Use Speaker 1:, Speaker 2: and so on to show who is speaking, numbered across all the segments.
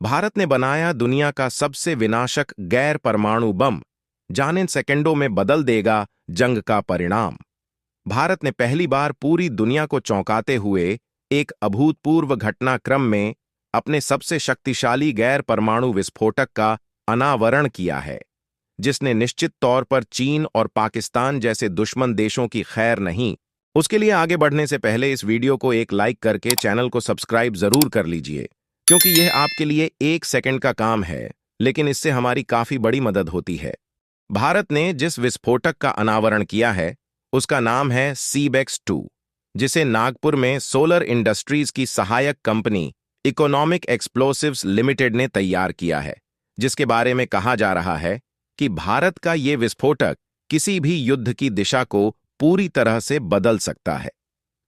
Speaker 1: भारत ने बनाया दुनिया का सबसे विनाशक गैर परमाणु बम, जाने सेकंडों में बदल देगा जंग का परिणाम। भारत ने पहली बार पूरी दुनिया को चौंकाते हुए एक अभूतपूर्व घटनाक्रम में अपने सबसे शक्तिशाली गैर परमाणु विस्फोटक का अनावरण किया है, जिसने निश्चित तौर पर चीन और पाकिस्तान जैसे दुश्मन देशों की खैर नहीं। उसके लिए आगे बढ़ने से पहले इस वीडियो को एक लाइक करके चैनल को सब्सक्राइब जरूर कर लीजिए, क्योंकि यह आपके लिए 1 सेकंड का काम है, लेकिन इससे हमारी काफी बड़ी मदद होती है। भारत ने जिस विस्फोटक का अनावरण किया है उसका नाम है सीबेक्स-2, जिसे नागपुर में सोलर इंडस्ट्रीज की सहायक कंपनी इकोनॉमिक एक्सप्लोसिव्स लिमिटेड ने तैयार किया है, जिसके बारे में कहा जा रहा है कि भारत का ये विस्फोटक किसी भी युद्ध की दिशा को पूरी तरह से बदल सकता है।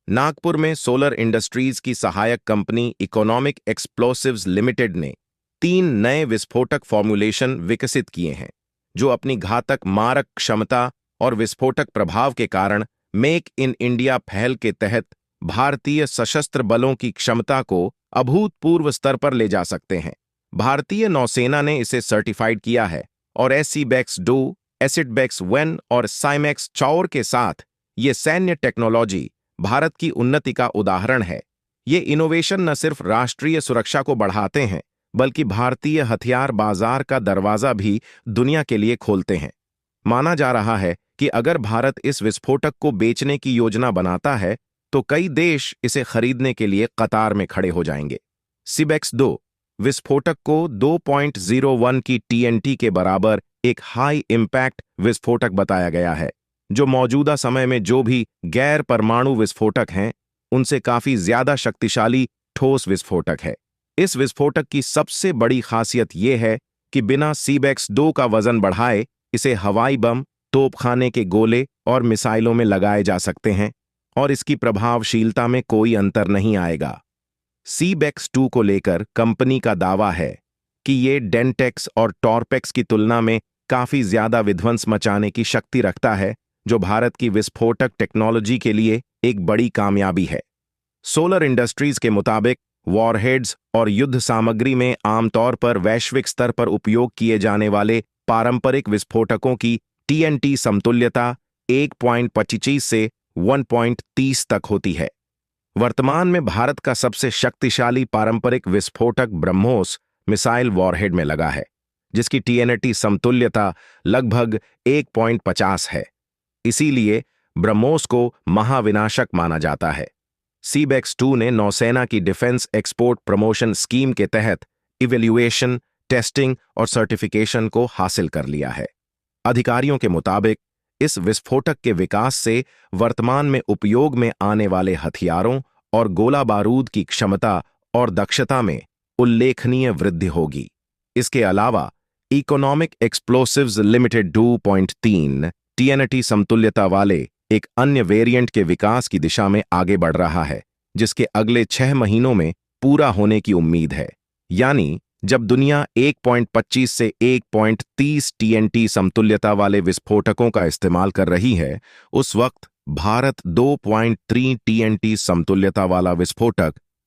Speaker 1: नागपुर में सोलर इंडस्ट्रीज की सहायक कंपनी इकोनॉमिक एक्सप्लोसिव्स लिमिटेड ने 3 नए विस्फोटक फॉर्मुलेशन विकसित किए हैं, जो अपनी घातक मारक क्षमता और विस्फोटक प्रभाव के कारण मेक इन इंडिया पहल के तहत भारतीय सशस्त्र बलों की क्षमता को अभूतपूर्व स्तर पर ले जा सकते हैं। भारतीय नौसेना ने इसे सर्टिफाइड किया है और एससीबेक्स-2, एसिडबेक्स-1 और साइमैक्स-4 के साथ ये सैन्य टेक्नोलॉजी भारत की उन्नति का उदाहरण है। ये इनोवेशन न सिर्फ राष्ट्रीय सुरक्षा को बढ़ाते हैं, बल्कि भारतीय हथियार बाजार का दरवाजा भी दुनिया के लिए खोलते हैं। माना जा रहा है कि अगर भारत इस विस्फोटक को बेचने की योजना बनाता है, तो कई देश इसे खरीदने के लिए कतार में खड़े हो जाएंगे। सीबेक्स-2 विस्फोटक को 2.01 की टीएनटी के बराबर एक हाई इम्पैक्ट विस्फोटक बताया गया है, जो मौजूदा समय में जो भी गैर परमाणु विस्फोटक हैं, उनसे काफी ज्यादा शक्तिशाली ठोस विस्फोटक है। इस विस्फोटक की सबसे बड़ी खासियत यह है कि बिना सीबेक्स-2 का वजन बढ़ाए इसे हवाई बम, तोपखाने के गोले और मिसाइलों में लगाए जा सकते हैं और इसकी प्रभावशीलता में कोई अंतर नहीं आएगा। सीबेक्स-2 को लेकर कंपनी का दावा है कि ये डेंटेक्स और टॉरपेक्स की तुलना में काफी ज्यादा विध्वंस मचाने की शक्ति रखता है, जो भारत की विस्फोटक टेक्नोलॉजी के लिए एक बड़ी कामयाबी है। सोलर इंडस्ट्रीज के मुताबिक वॉरहेड्स और युद्ध सामग्री में आमतौर पर वैश्विक स्तर पर उपयोग किए जाने वाले पारंपरिक विस्फोटकों की टीएनटी समतुल्यता 1.25 से 1.30 तक होती है। वर्तमान में भारत का सबसे शक्तिशाली पारंपरिक विस्फोटक ब्रह्मोस मिसाइल वॉरहेड में लगा है, जिसकी टीएनटी समतुल्यता लगभग 1.50 है। इसीलिए ब्रह्मोस को महाविनाशक माना जाता है। सीबेक्स-2 ने नौसेना की डिफेंस एक्सपोर्ट प्रमोशन स्कीम के तहत इवैल्यूएशन, टेस्टिंग और सर्टिफिकेशन को हासिल कर लिया है। अधिकारियों के मुताबिक इस विस्फोटक के विकास से वर्तमान में उपयोग में आने वाले हथियारों और गोला बारूद की क्षमता और दक्षता में उल्लेखनीय वृद्धि होगी। इसके अलावा इकोनॉमिक एक्सप्लोसिव्स लिमिटेड 2.3 टीएनटी समतुल्यता वाले एक अन्य वेरिएंट के विकास की दिशा में आगे बढ़ रहा है, जिसके अगले 6 महीनों में पूरा होने की उम्मीद है। यानी जब दुनिया 1.25 से 1.30 टीएनटी समतुल्यता वाले विस्फोटकों का इस्तेमाल कर रही है, उस वक्त भारत 2.3 टीएनटी समतुल्यता वाला विस्फोटक